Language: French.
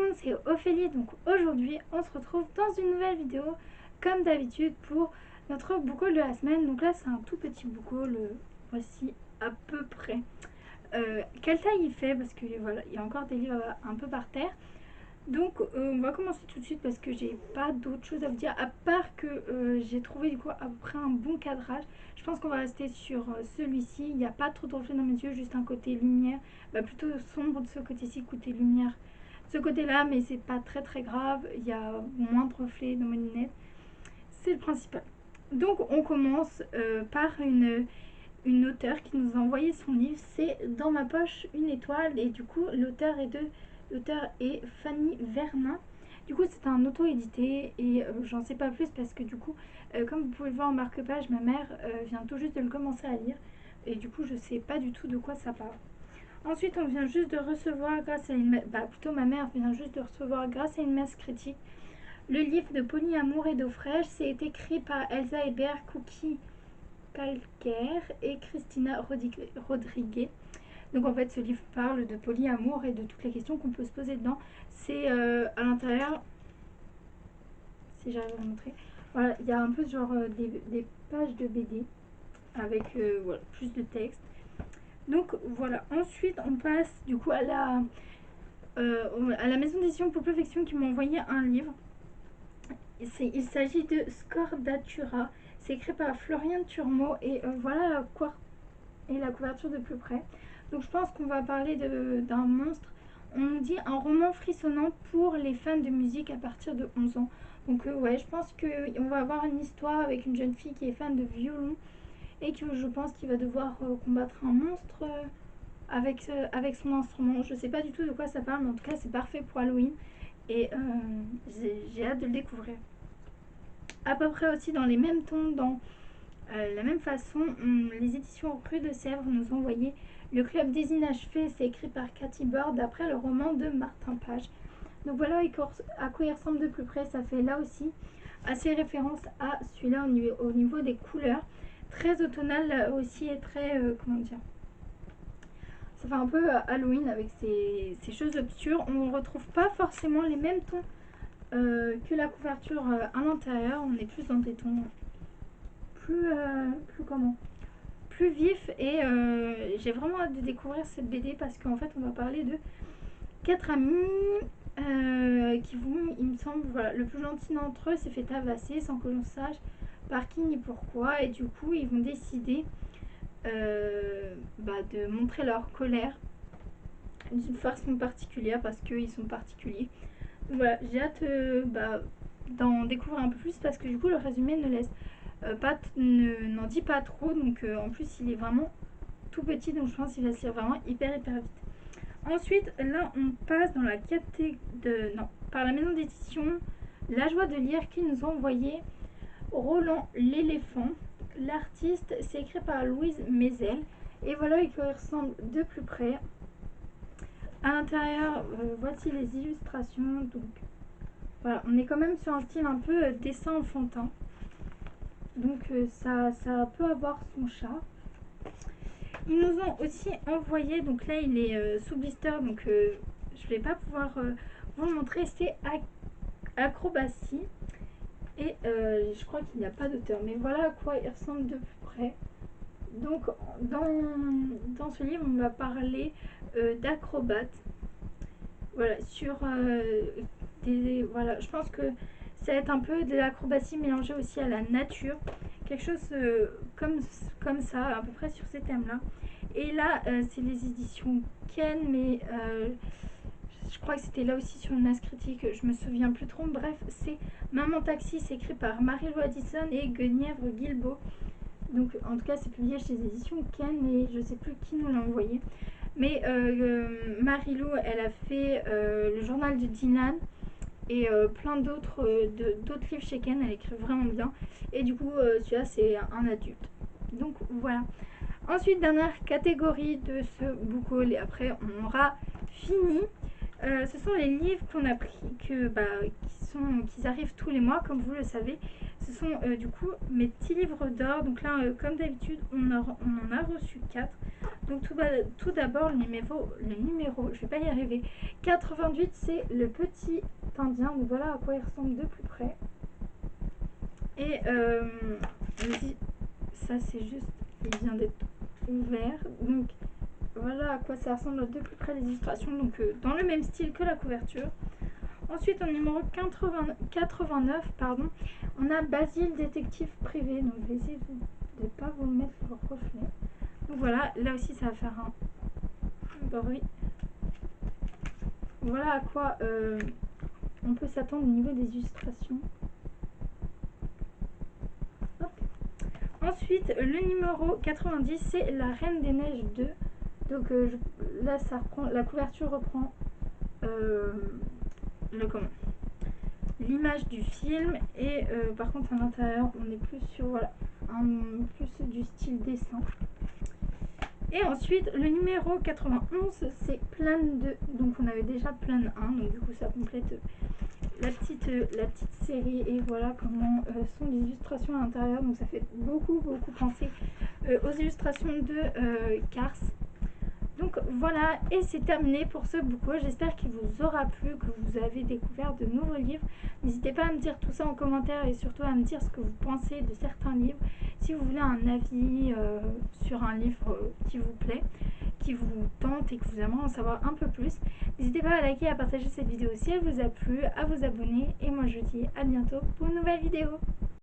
monde, c'est Ophélie. Donc aujourd'hui, on se retrouve dans une nouvelle vidéo, comme d'habitude, pour notre book haul de la semaine. Donc là, c'est un tout petit book haul, voici à peu près. Quelle taille il fait? Parce que voilà, il y a encore des livres un peu par terre. Donc on va commencer tout de suite parce que j'ai pas d'autre chose à vous dire, à part que j'ai trouvé du coup à peu près un bon cadrage. Je pense qu'on va rester sur celui-ci. Il n'y a pas trop de reflets dans mes yeux, juste un côté lumière, plutôt sombre de ce côté-ci, côté lumière ce côté-là, mais c'est pas très très grave. Il y a moins de reflets dans mes lunettes, c'est le principal. Donc on commence par une auteure qui nous a envoyé son livre, c'est Dans ma poche une étoile, et du coup l'auteur est Fanny Vernin. Du coup c'est un auto-édité et j'en sais pas plus parce que du coup comme vous pouvez le voir en marque-page, ma mère vient tout juste de le commencer à lire et du coup je sais pas du tout de quoi ça parle. Ensuite on vient juste de recevoir grâce à plutôt ma mère vient juste de recevoir grâce à une messe critique le livre de Polyamour et d'eau fraîche. C'est écrit par Elsa Hébert, Cookie Calcaire et Christina Rodriguez. Donc en fait ce livre parle de polyamour et de toutes les questions qu'on peut se poser dedans. C'est à l'intérieur, si j'arrive à vous montrer, voilà, il y a un peu genre des pages de BD avec voilà, plus de texte. Donc voilà, ensuite on passe du coup à la maison d'édition Poupée Fiction qui m'a envoyé un livre. Il s'agit de Scordatura. C'est écrit par Florian Turmot et voilà la couverture de plus près. Donc je pense qu'on va parler d'un monstre. On nous dit un roman frissonnant pour les fans de musique à partir de 11 ans. Donc ouais, je pense qu'on va avoir une histoire avec une jeune fille qui est fan de violon et que je pense qu'il va devoir combattre un monstre avec son instrument. Je sais pas du tout de quoi ça parle, mais en tout cas c'est parfait pour Halloween et j'ai hâte de le découvrir. À peu près aussi dans les mêmes tons, dans la même façon, les éditions Rue de Sèvres nous ont envoyé Le Club des Inachevés. C'est écrit par Cathy Bord d'après le roman de Martin Page. Donc voilà à quoi il ressemble de plus près. Ça fait là aussi assez référence à celui-là au niveau des couleurs. Très automnal là aussi et très, comment dire, ça fait un peu Halloween avec ces choses obscures. On ne retrouve pas forcément les mêmes tons que la couverture à l'intérieur. On est plus dans des tons plus vifs et j'ai vraiment hâte de découvrir cette BD parce qu'en fait on va parler de 4 amis qui vont, il me semble, voilà, le plus gentil d'entre eux s'est fait tabasser sans que l'on sache par qui ni pourquoi, et du coup ils vont décider de montrer leur colère d'une façon particulière parce qu'ils sont particuliers. Donc voilà, j'ai hâte d'en découvrir un peu plus parce que du coup le résumé ne laisse n'en dit pas trop. Donc en plus il est vraiment tout petit, donc je pense qu'il va se lire vraiment hyper vite. Ensuite là on passe dans la par la maison d'édition La Joie de Lire qui nous a envoyé Roland l'éléphant. L'artiste c'est écrit par Louise Mézel et voilà il ressemble de plus près. À l'intérieur, voici les illustrations. Donc voilà, on est quand même sur un style un peu dessin enfantin. Donc ça peut avoir son charme. Ils nous ont aussi envoyé, donc là il est sous blister, donc je vais pas pouvoir vous le montrer. C'est Acrobatie. Et je crois qu'il n'y a pas d'auteur, mais voilà à quoi il ressemble de plus près. Donc dans ce livre on va parler d'acrobates. Voilà, sur voilà, je pense que ça va être un peu de l'acrobatie mélangée aussi à la nature, quelque chose comme ça, à peu près sur ces thèmes-là. Et là, c'est les éditions Ken, mais je crois que c'était là aussi sur une masse critique, je me souviens plus trop. Bref, c'est Maman Taxi, c'est écrit par Marie-Lou Addison et Guenièvre Guilbeault. Donc en tout cas, c'est publié chez les éditions Ken et je sais plus qui nous l'a envoyé. Mais Marie-Lou, elle a fait le journal de Dylan et plein d'autres livres chez Ken. Elle écrit vraiment bien. Et du coup, celui-là, c'est un adulte. Donc voilà. Ensuite, dernière catégorie de ce book haul. Et après, on aura fini. Ce sont les livres qu'on a pris, qui arrivent tous les mois, comme vous le savez. Ce sont du coup mes petits livres d'or. Donc là, comme d'habitude, on en a reçu 4. Donc tout d'abord, le numéro, je vais pas y arriver, 88, c'est le petit indien. Donc voilà à quoi il ressemble de plus près. Et ça c'est juste, il vient d'être ouvert. Donc voilà à quoi ça ressemble de plus près les illustrations. Donc dans le même style que la couverture. Ensuite, au numéro 89, pardon, on a Basile, détective privé. Donc je vais essayer de ne pas vous mettre le reflet. Donc voilà, là aussi ça va faire un bruit. Voilà à quoi on peut s'attendre au niveau des illustrations. Hop. Ensuite, le numéro 90, c'est La Reine des Neiges 2. Donc là, ça reprend, la couverture reprend l'image du film. Et par contre, à l'intérieur, on est plus sur voilà, plus du style dessin. Et ensuite, le numéro 91, c'est Plane 2. Donc on avait déjà Plane 1, donc du coup ça complète la petite série. Et voilà comment sont les illustrations à l'intérieur. Donc ça fait beaucoup penser aux illustrations de Cars. Donc voilà, et c'est terminé pour ce book-haul. J'espère qu'il vous aura plu, que vous avez découvert de nouveaux livres. N'hésitez pas à me dire tout ça en commentaire et surtout à me dire ce que vous pensez de certains livres. Si vous voulez un avis sur un livre qui vous plaît, qui vous tente et que vous aimeriez en savoir un peu plus, n'hésitez pas à liker et à partager cette vidéo si elle vous a plu, à vous abonner. Et moi je vous dis à bientôt pour une nouvelle vidéo.